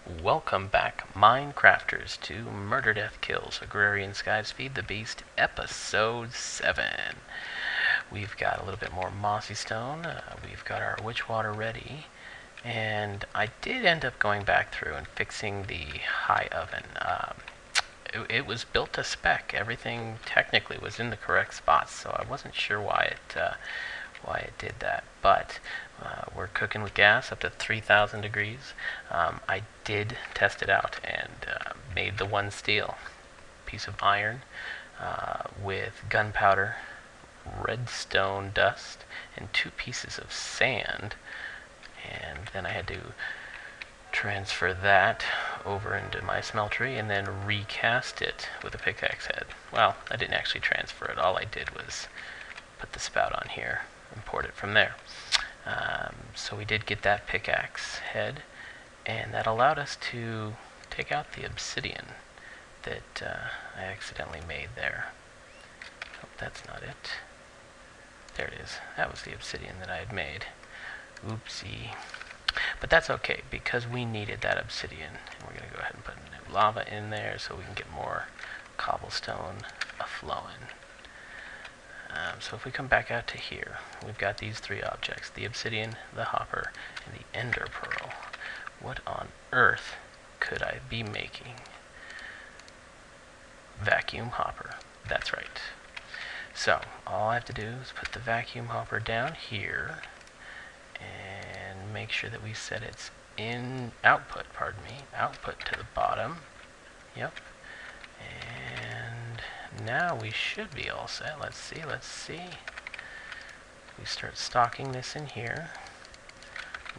Welcome back, Minecrafters, to Murder Death Kills Agrarian Skies Feed the Beast, Episode 7. We've got a little bit more mossy stone, we've got our witch water ready, and I did end up going back through and fixing the high oven. It was built to spec. Everything technically was in the correct spots, so I wasn't sure why it did that, but we're cooking with gas up to 3,000 degrees. I did test it out and made the one steel piece of iron with gunpowder, redstone dust, and 2 pieces of sand, and then I had to transfer that over into my smeltery and then recast it with a pickaxe head. Well, I didn't actually transfer it. All I did was put the spout on here, import it from there. So we did get that pickaxe head, and that allowed us to take out the obsidian that I accidentally made there. Oh, that's not it. There it is. That was the obsidian that I had made. Oopsie. But that's okay, because we needed that obsidian. And we're going to go ahead and put new lava in there so we can get more cobblestone a-flowing. So if we come back out to here, we've got these 3 objects, the obsidian, the hopper, and the ender pearl. What on earth could I be making? Vacuum hopper. That's right. So all I have to do is put the vacuum hopper down here and make sure that we set its output to the bottom. Yep. And now we should be all set. Let's see. We start stocking this in here.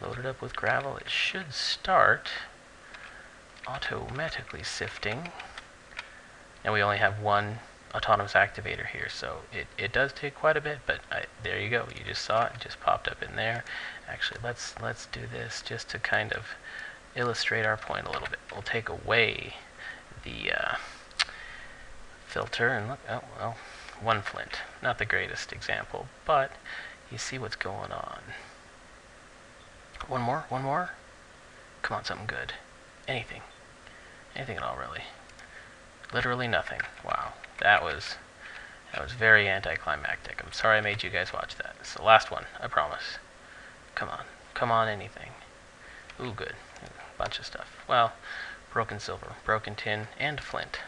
Load it up with gravel. It should start automatically sifting. And we only have one autonomous activator here, so it does take quite a bit, but there you go. You just saw it. It just popped up in there. Actually, let's do this just to kind of illustrate our point a little bit. We'll take away the filter and look. Oh well, 1 flint. Not the greatest example, but you see what's going on. One more. Come on, something good. Anything at all, really. Literally nothing. Wow, that was very anticlimactic. I'm sorry I made you guys watch that. It's the last one, I promise. Come on, anything. Ooh, good. Bunch of stuff. Well, broken silver, broken tin, and flint.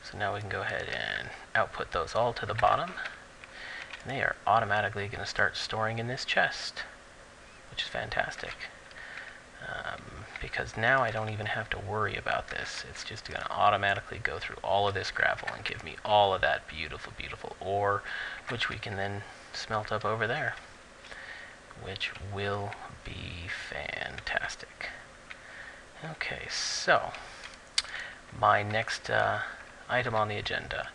So now we can go ahead and output those all to the bottom. And they are automatically going to start storing in this chest, which is fantastic. Because now I don't even have to worry about this. It's just going to automatically go through all of this gravel and give me all of that beautiful, beautiful ore, which we can then smelt up over there, which will be fantastic. Okay, so my next item on the agenda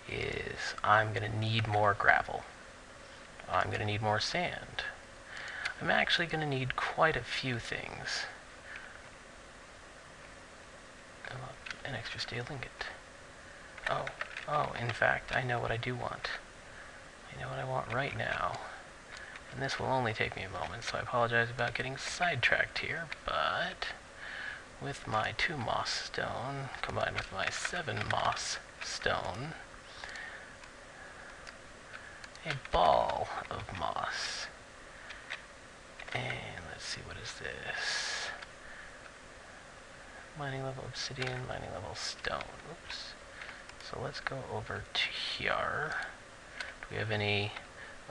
is I'm going to need more gravel. I'm going to need more sand. I'm actually going to need quite a few things. An extra steel ingot. Oh, in fact, I know what I do want. I know what I want right now. And this will only take me a moment, so I apologize about getting sidetracked here, but with my 2 moss stone, combined with my 7 moss stone, a ball of moss. And let's see, what is this? Mining level obsidian, mining level stone. Oops. So let's go over to here. Do we have any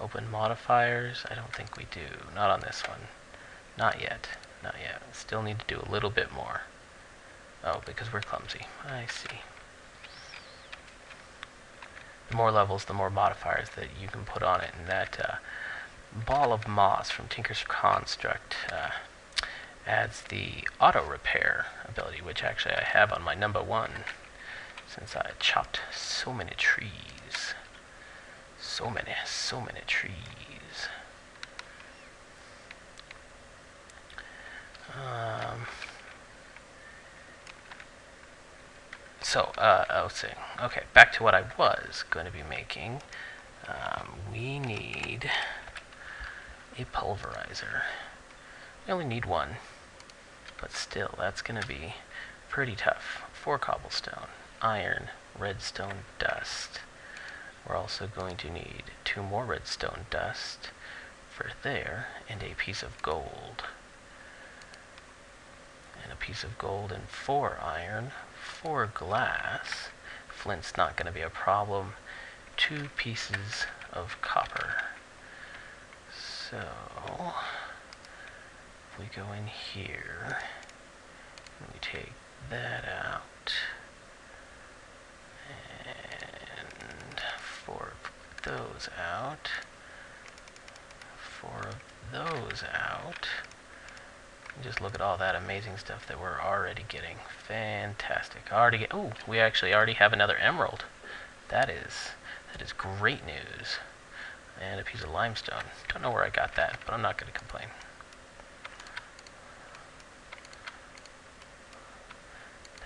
open modifiers? I don't think we do. Not on this one. Not yet. Still need to do a little bit more. Oh, because we're clumsy. I see. The more levels, the more modifiers that you can put on it. And that ball of moss from Tinker's Construct adds the auto repair ability, which actually I have on my number 1 since I chopped so many trees. So many trees. Okay, back to what I was going to be making. We need a pulverizer. We only need 1. but still, that's going to be pretty tough. 4 cobblestone, iron, redstone dust. We're also going to need 2 more redstone dust for there, and a piece of gold. And a piece of gold and 4 iron, 4 glass. Flint's not going to be a problem. 2 pieces of copper. So, if we go in here, and we take that out, and 4 of those out, 4 of those out, and just look at all that amazing stuff that we're already getting. Fantastic. Oh, we actually already have another emerald. That is great news. And a piece of limestone. Don't know where I got that, but I'm not going to complain.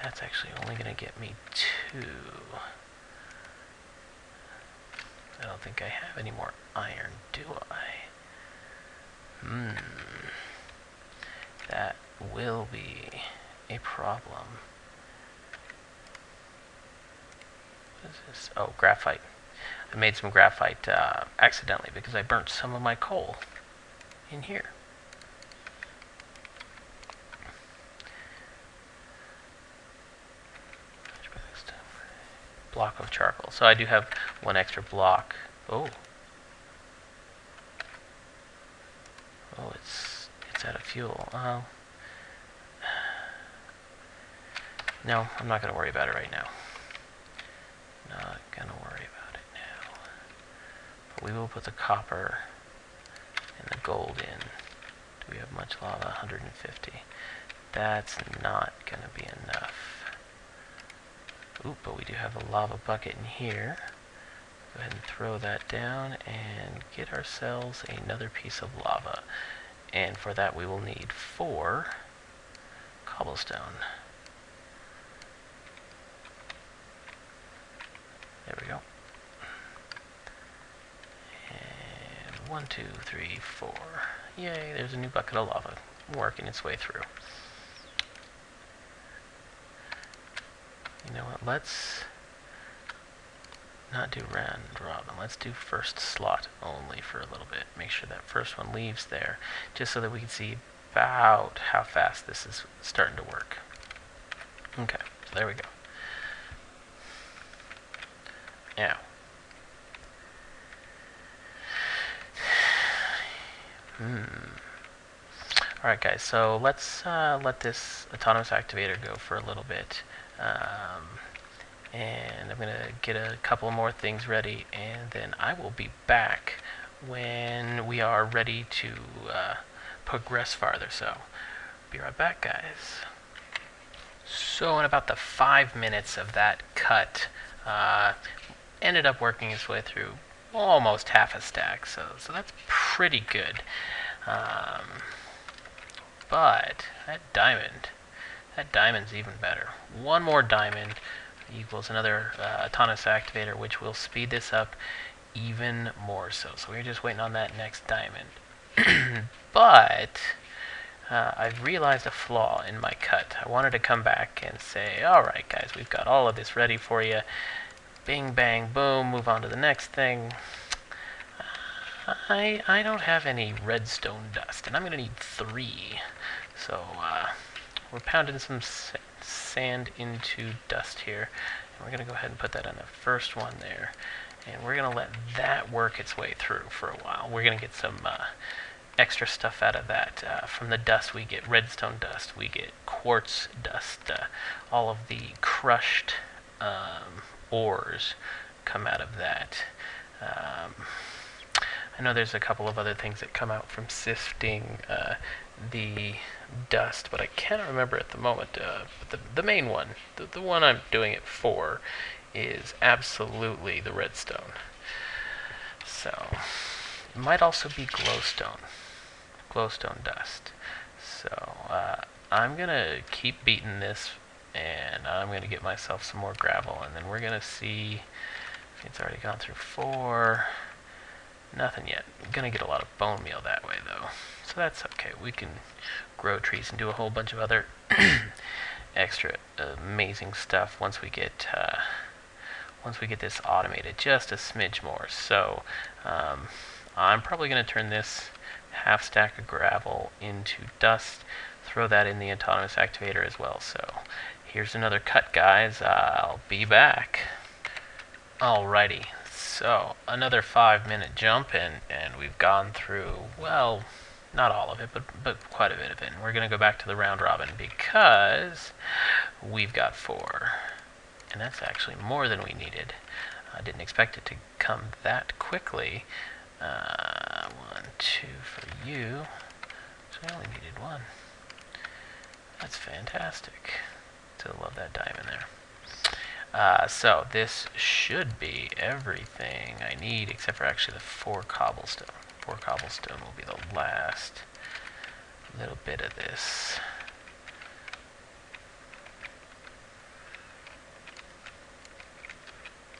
That's actually only going to get me 2. I don't think I have any more iron, do I? That will be a problem. What is this? Oh, graphite. I made some graphite accidentally because I burnt some of my coal in here. Block of charcoal. So I do have 1 extra block. Oh, it's out of fuel. No, I'm not going to worry about it right now. Not going to worry about it now. But we will put the copper and the gold in. Do we have much lava? 150. That's not going to be enough. Oop, but we do have a lava bucket in here. Go ahead and throw that down and get ourselves another piece of lava. And for that we will need 4 cobblestone. There we go. And 1, 2, 3, 4. Yay, there's a new bucket of lava working its way through. You know what, let's not do round robin. Let's do first slot only for a little bit. Make sure that first one leaves there, just so that we can see about how fast this is starting to work. Okay, so there we go. Now, alright guys, so let's let this autonomous activator go for a little bit. And I'm going to get a couple more things ready, and then I will be back when we are ready to progress farther. So, be right back, guys. So in about the 5 minutes of that cut, ended up working its way through almost half a stack, so that's pretty good. But that diamond's even better. 1 more diamond equals another autonomous activator, which will speed this up even more so. So we're just waiting on that next diamond. But I've realized a flaw in my cut. I wanted to come back and say, alright guys, we've got all of this ready for you. Bing, bang, boom, move on to the next thing. I don't have any redstone dust, and I'm going to need 3. So we're pounding some sand into dust here, and we're going to go ahead and put that on the first one there, and we're going to let that work its way through for a while. We're going to get some extra stuff out of that. From the dust we get redstone dust, we get quartz dust, all of the crushed ores come out of that. I know there's a couple of other things that come out from sifting the dust, but I cannot remember at the moment. But the main one, the one I'm doing it for, is absolutely the redstone. So it might also be glowstone dust. So I'm gonna keep beating this, and I'm gonna get myself some more gravel, and then we're gonna see if it's already gone through 4. Nothing yet. I'm gonna get a lot of bone meal that way though, so that's okay. We can grow trees and do a whole bunch of other extra amazing stuff once we get this automated just a smidge more. So I'm probably going to turn this half stack of gravel into dust, throw that in the autonomous activator as well. So here's another cut, guys. I'll be back. Alrighty, so another 5-minute jump, and we've gone through, well, not all of it, but quite a bit of it. And we're going to go back to the round robin because we've got 4. And that's actually more than we needed. I didn't expect it to come that quickly. 1, 2 for you. So I only needed 1. That's fantastic. Still love that diamond there. So this should be everything I need, except for actually the 4 cobblestone. 4 cobblestone will be the last little bit of this.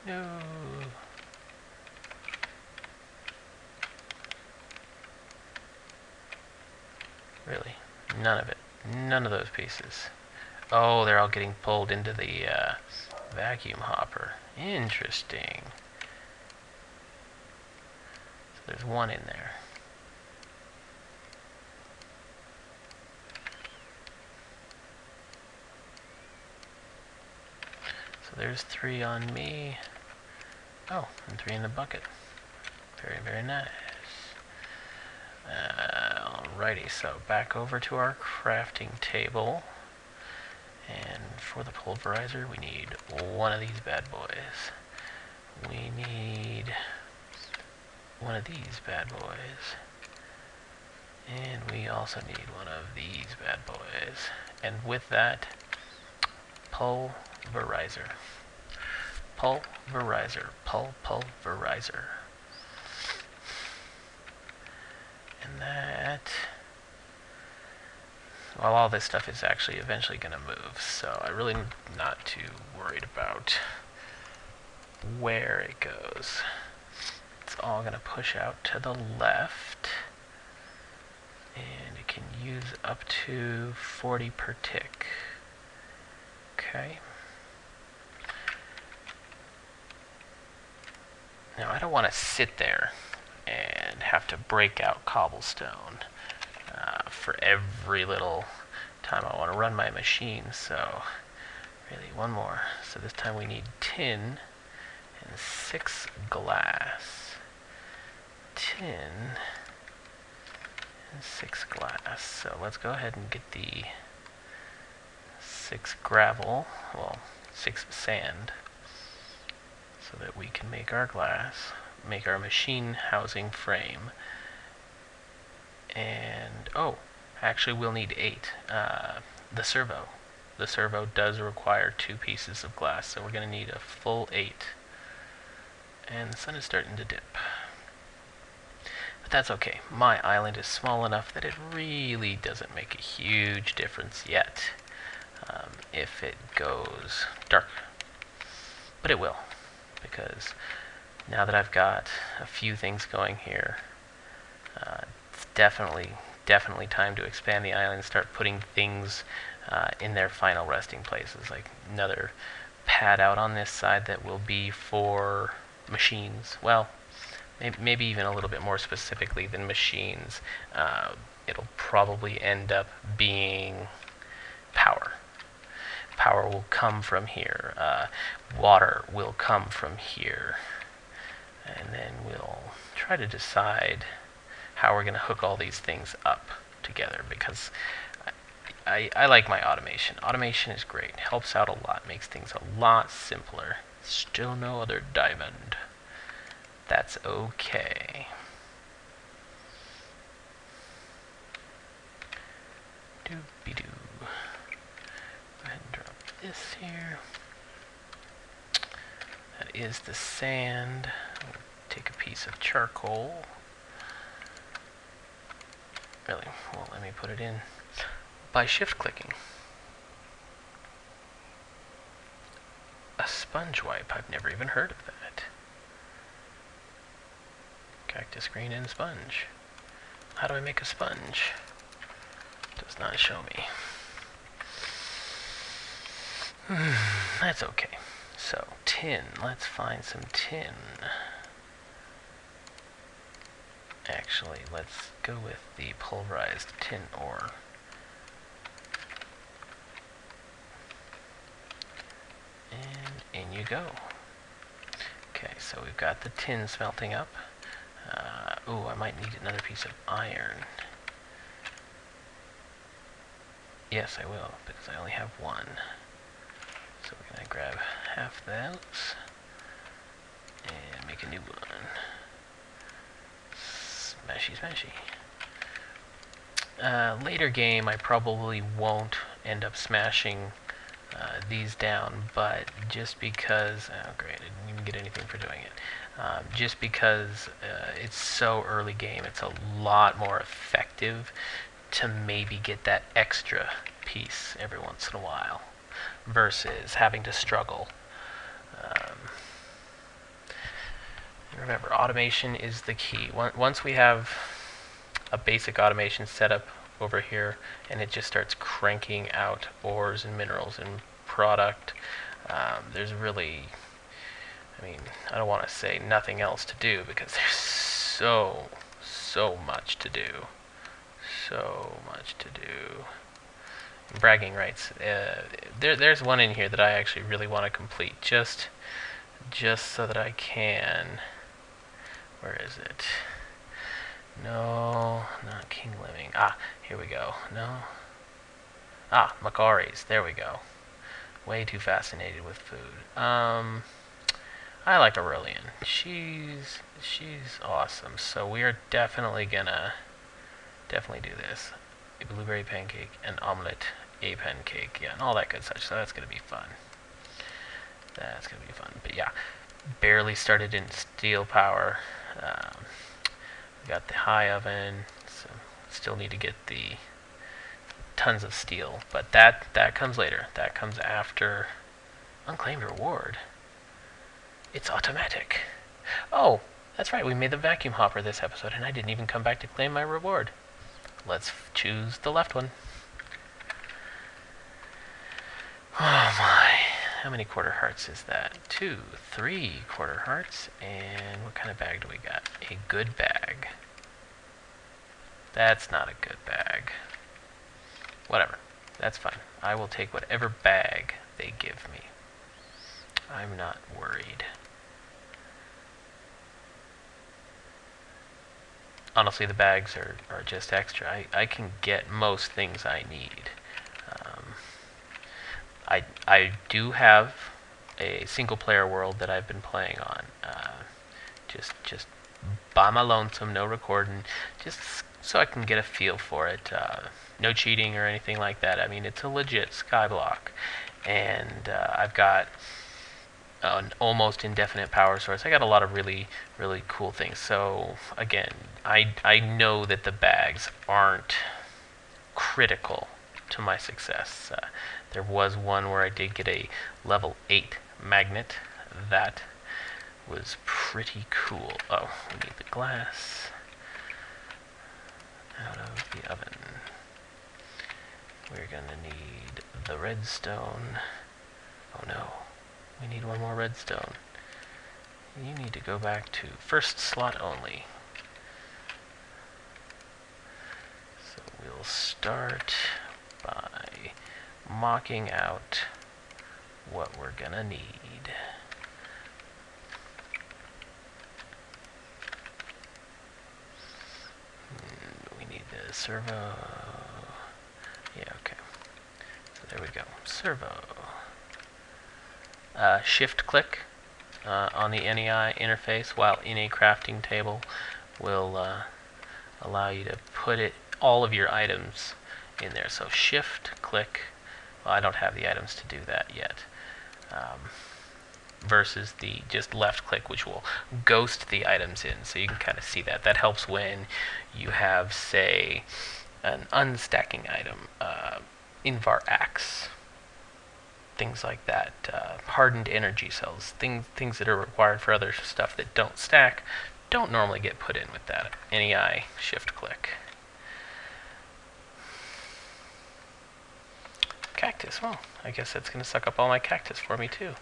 No. Really? None of it. None of those pieces. Oh, they're all getting pulled into the vacuum hopper. Interesting. So there's 1 in there. So there's 3 on me. Oh, and 3 in the bucket. Very, very nice. Alrighty, so back over to our crafting table. And for the pulverizer, we need 1 of these bad boys. We need 1 of these bad boys. And we also need 1 of these bad boys. And with that, pulverizer. Pulverizer. Pulverizer. And that... well, all this stuff is actually eventually going to move, so I'm really not too worried about where it goes. It's all going to push out to the left, and it can use up to 40 per tick. Okay. Now, I don't want to sit there and have to break out cobblestone for every little time I want to run my machine. So really 1 more. So this time we need tin and 6 glass. Tin and 6 glass. So let's go ahead and get the 6 gravel, well, 6 sand, so that we can make our glass, make our machine housing frame. And, oh, actually we'll need 8. The servo. The servo does require 2 pieces of glass, so we're going to need a full 8. And the sun is starting to dip. But that's okay. My island is small enough that it really doesn't make a huge difference yet if it goes dark. But it will, because now that I've got a few things going here, it's definitely time to expand the island and start putting things in their final resting places, like another pad out on this side that will be for machines. Well, maybe even a little bit more specifically than machines. It'll probably end up being power. Power will come from here. Water will come from here. And then we'll try to decide how we're going to hook all these things up together, because I like my automation. Automation is great. Helps out a lot. Makes things a lot simpler. Still no other diamond. That's okay. Doobie-doo. Go ahead and drop this here. That is the sand. We'll take a piece of charcoal. Really? Well, let me put it in by shift clicking. A sponge wipe. I've never even heard of that. Cactus green and sponge. How do I make a sponge? does not show me. That's okay. So, tin. Let's find some tin. Actually, let's go with the pulverized tin ore. And in you go. Okay, so we've got the tin smelting up. Ooh, I might need another piece of iron. Yes, I will, because I only have one. So we're going to grab half those and make a new one. Smashy, smashy. Later game, I probably won't end up smashing these down, but just because, oh great, I didn't even get anything for doing it. Just because it's so early game, it's a lot more effective to maybe get that extra piece every once in a while versus having to struggle. Remember, automation is the key. Once we have a basic automation setup over here and it just starts cranking out ores and minerals and product, there's really, I mean, I don't want to say nothing else to do because there's so much to do. So much to do. Bragging rights. There's one in here that I actually really want to complete, just so that I can. Where is it? No, not King Living. Ah, here we go. No. Ah, Macari's. There we go. Way too fascinated with food. I like Aurelian. She's awesome. So we are definitely gonna do this. A blueberry pancake, an omelet, a pancake, yeah, and all that good such. So that's gonna be fun. That's gonna be fun. But yeah, barely started in steel power. We got the high oven, so still need to get the tons of steel. But that comes later. That comes after unclaimed reward. It's automatic. Oh, that's right. We made the vacuum hopper this episode, and I didn't even come back to claim my reward. Let's choose the left one. Oh my. How many quarter hearts is that? 2, 3 quarter hearts. And what kind of bag do we got? A good bag. That's not a good bag. Whatever. That's fine. I will take whatever bag they give me. I'm not worried. Honestly, the bags are just extra. I can get most things I need. I do have a single player world that I've been playing on. Just by my lonesome, no recording, just so I can get a feel for it. No cheating or anything like that. I mean, it's a legit skyblock, and I've got an almost indefinite power source. I got a lot of really cool things. So again, I know that the bags aren't critical to my success. There was one where I did get a level 8 magnet. That was pretty cool. Oh, we need the glass out of the oven. We're gonna need the redstone. Oh no, we need one more redstone. You need to go back to first slot only. So we'll start by mocking out what we're gonna need. We need the servo. Yeah, okay. So there we go. Servo. Shift click on the NEI interface while in a crafting table will allow you to put all of your items in there. So shift click. Well, I don't have the items to do that yet. Versus the just left click, which will ghost the items in. So you can kind of see that. That helps when you have, say, an unstacking item, Invar axe, things like that, hardened energy cells, things that are required for other stuff that don't stack, don't normally get put in with that NEI shift click. cactus. Well, I guess that's going to suck up all my cactus for me too.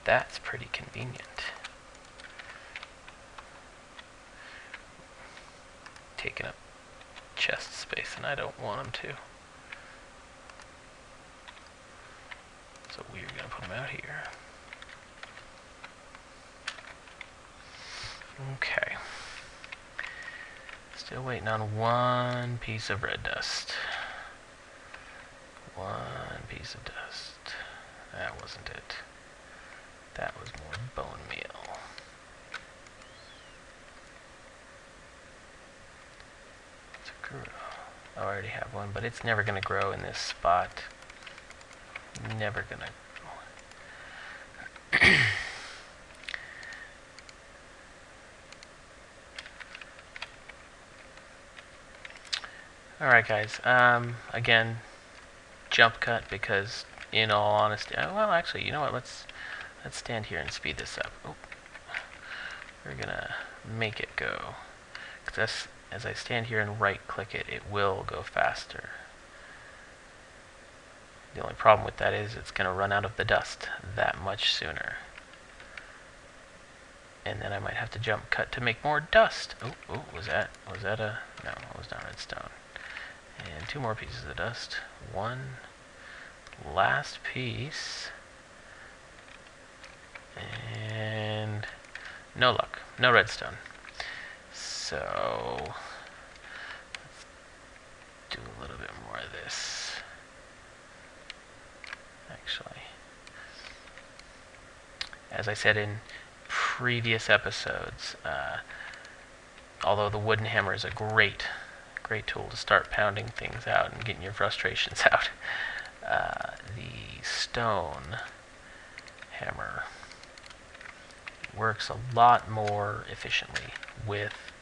That's pretty convenient. Taking up chest space, and I don't want them to. So we're going to put them out here. Okay. Still waiting on one piece of red dust. One piece of dust. That wasn't it. That was more bone meal. It's a grow. Oh, I already have one, but it's never going to grow in this spot. Never going to grow. Alright guys, again, jump cut because in all honesty, well actually, you know what, let's stand here and speed this up. Oh, we're gonna make it go, because as I stand here and right click it, it will go faster. The only problem with that is it's gonna run out of the dust that much sooner. And then I might have to jump cut to make more dust. Oh, was that a, no, it was not redstone. And two more pieces of dust. One last piece. And no luck. No redstone. So let's do a little bit more of this. Actually, as I said in previous episodes, although the wooden hammer is a great tool to start pounding things out and getting your frustrations out, the stone hammer works a lot more efficiently with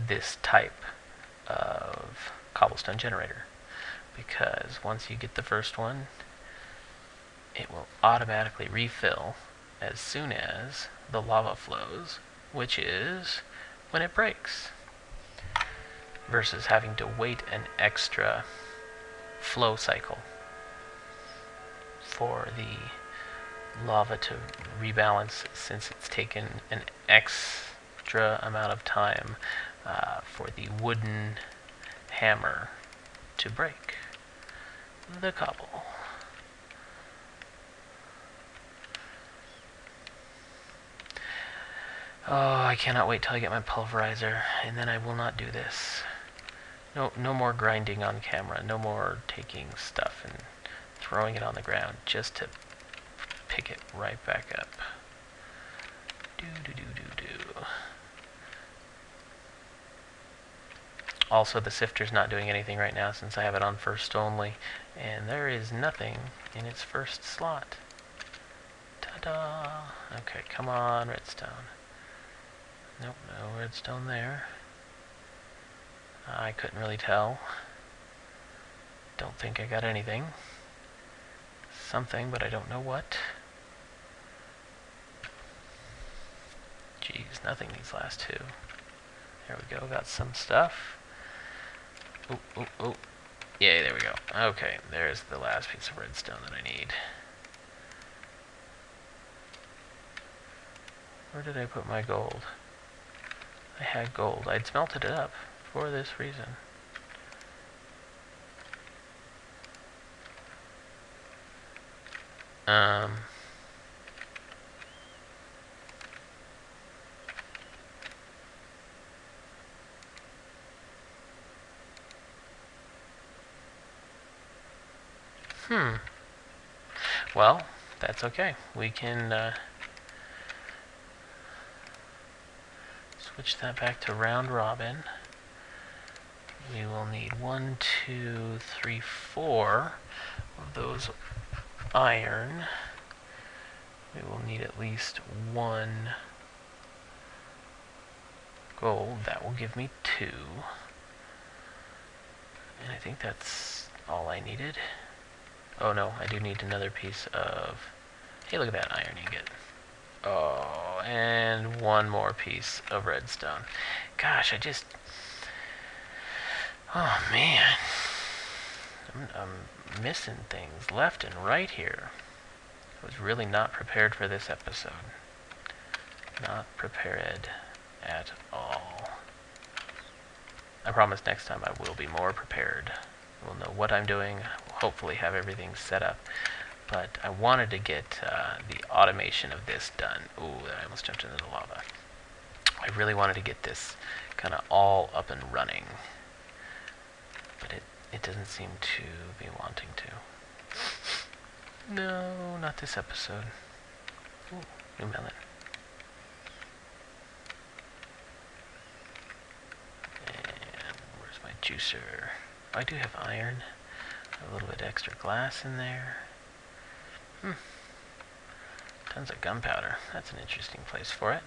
this type of cobblestone generator, because once you get the first one, it will automatically refill as soon as the lava flows, which is when it breaks, versus having to wait an extra flow cycle for the lava to rebalance, since it's taken an extra amount of time for the wooden hammer to break the cobble. Oh, I cannot wait till I get my pulverizer, and then I will not do this. No more grinding on camera. No more taking stuff and throwing it on the ground just to pick it right back up. Also, the sifter's not doing anything right now since I have it on first only, and there is nothing in its first slot. Ta-da! Okay, come on, redstone. Nope, no redstone there. I couldn't really tell. Don't think I got anything. Something, but I don't know what. Geez, nothing these last two. There we go, got some stuff. Oh. Yay, there we go. Okay, there's the last piece of redstone that I need. Where did I put my gold? I had gold. I'd smelted it up for this reason. Well, that's okay. We can switch that back to round robin. We will need 1, 2, 3, 4 of those iron. We will need at least 1 gold. That will give me 2. And I think that's all I needed. Oh no, I do need another piece of... Hey, look at that iron ingot. Oh, and 1 more piece of redstone. Gosh, oh man. I'm missing things left and right here. I was really not prepared for this episode. Not prepared at all. I promise next time I will be more prepared. We'll know what I'm doing. We'll hopefully have everything set up. But I wanted to get the automation of this done. Ooh, I almost jumped into the lava. I really wanted to get this kind of all up and running. But it doesn't seem to be wanting to. No, not this episode. Ooh, new melon. And where's my juicer? I do have iron. A little bit extra glass in there. Tons of gunpowder. That's an interesting place for it.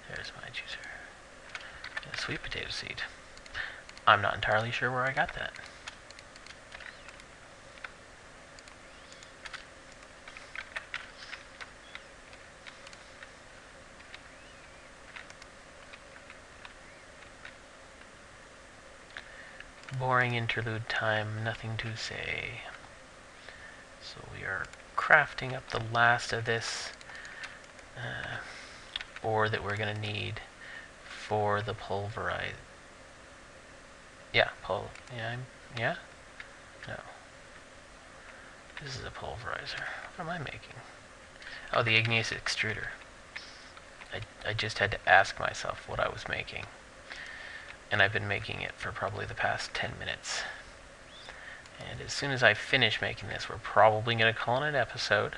There's my juicer. And a sweet potato seed. I'm not entirely sure where I got that. Boring interlude time, nothing to say. So we are crafting up the last of this ore that we're going to need for the pulverize. Yeah, yeah? No. This is a pulverizer. What am I making? Oh, the igneous extruder. I just had to ask myself what I was making. And I've been making it for probably the past 10 minutes. And as soon as I finish making this, we're probably going to call it an episode.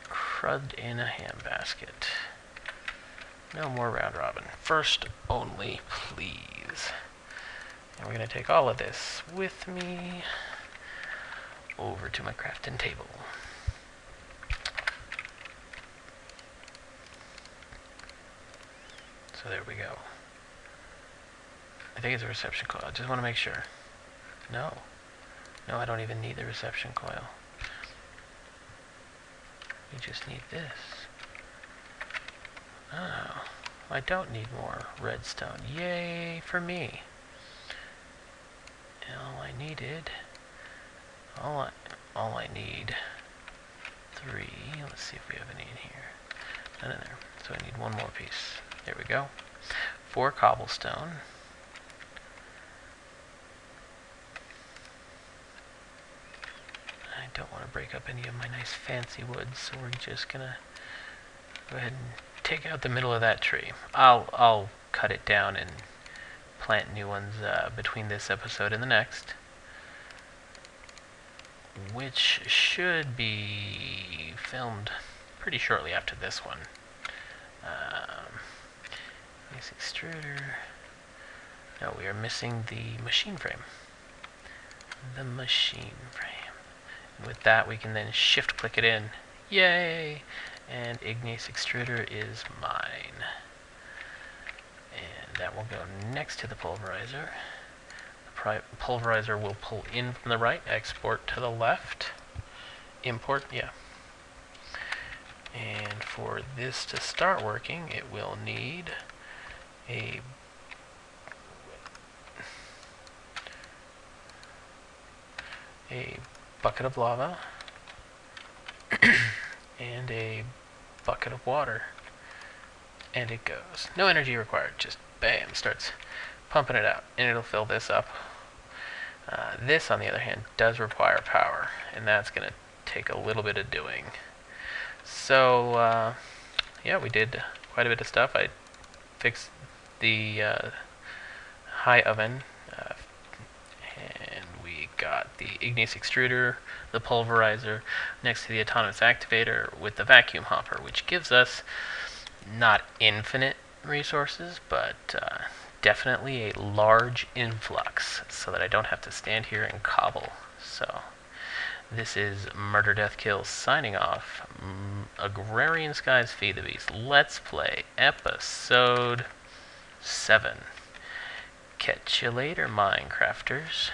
Crud in a handbasket. No more round robin. First only, please. And we're going to take all of this with me over to my crafting table. So there we go. I think it's a reception coil. I just want to make sure. No. No, I don't even need the reception coil. We just need this. Oh, I don't need more redstone. Yay for me. All I needed... All I need 3. Let's see if we have any in here. None in there. So I need one more piece. There we go. 4 cobblestone. I don't want to break up any of my nice fancy wood, so we're just gonna go ahead and take out the middle of that tree. I'll cut it down and plant new ones between this episode and the next, which should be filmed pretty shortly after this one. This extruder. No, we are missing the machine frame. The machine frame. And with that, we can then shift click it in. Yay! And igneous extruder is mine. And that will go next to the pulverizer. Pulverizer will pull in from the right, export to the left, import, yeah. And for this to start working, it will need a bucket of lava and a bucket of water. And it goes. No energy required, just bam, starts pumping it out, and it'll fill this up. This, on the other hand, does require power, and that's going to take a little bit of doing. So, yeah, we did quite a bit of stuff. I fixed the high oven, and we got the igneous extruder, the pulverizer, next to the autonomous activator with the vacuum hopper, which gives us not infinite resources, but definitely a large influx, so that I don't have to stand here and cobble. So this is Murder Death Kill signing off. Agrarian Skies Feed the Beast. Let's play episode 7. Catch you later, Minecrafters.